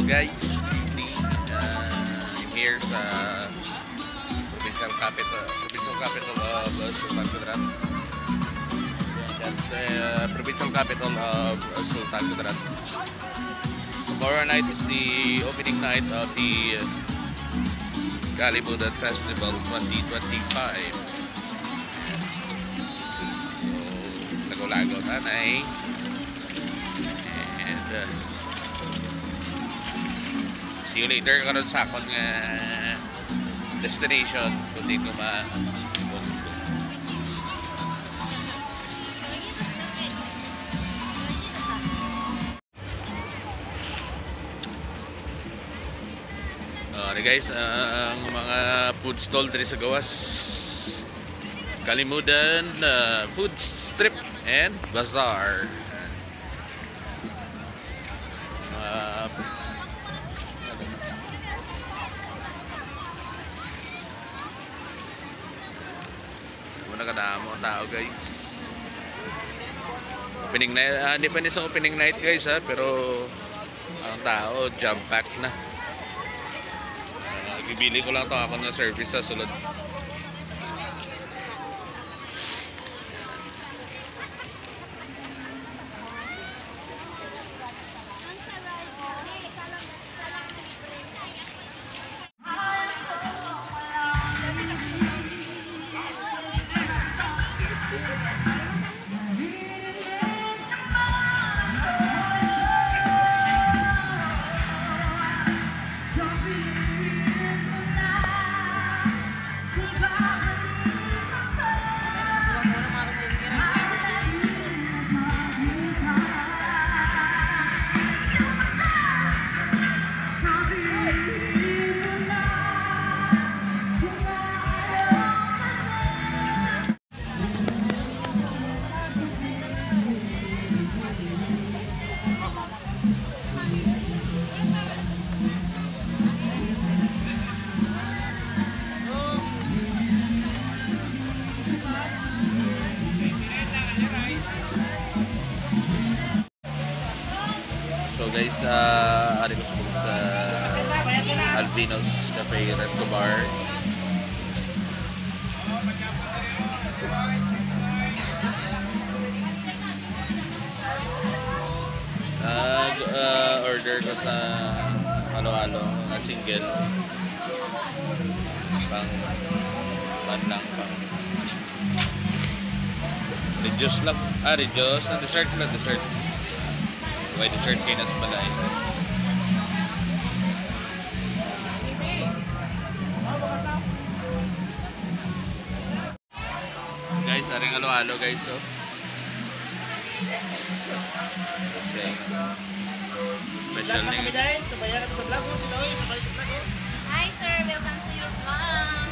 guys, evening. Here sa provincial capital of Sultan Kudarat. That's the provincial capital of Sultan Kudarat. Tomorrow night is the opening night of the Kalimudan Festival 2025. So, lagaw-lagaw tanay. And see you later karon sa akong destination kung di ko guys, ang mga food stall dito sa gawas Kalimudan Food Strip and Bazaar. Nakadamo ang tao guys. Opening night, hindi pa isang opening night guys ha, pero ang tao jam pack na. Bibili ko lang to ako ng service sa sulod. So guys, ari ko sa Alvino's Cafe Resto Bar. Order ko sa halo-halo na single pang lang pang reduce lang, reduce na dessert na dessert. May dessert kayo na sa balay. Guys, aring halo-halo guys, oh. Special ning. Hi sir, welcome to your vlog.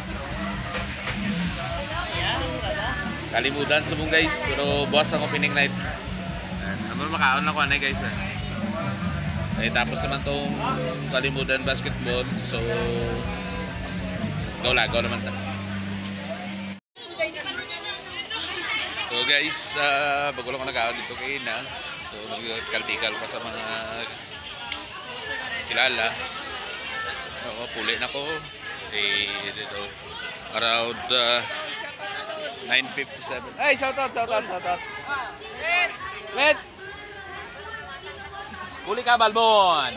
Kalimudan sa mong guys, pero bukas ang opening night. Naman makaon ako na guys tapos naman tong Kalimudan basketball, so gaw-lagaw naman ta. So guys, bago lang ako nag-aawad dito kay Ina, so nagkaltikal pa sa mga kilala. Puli na ko dito around 9:57. Ay, shout out Wait! Huli ka, Balbon!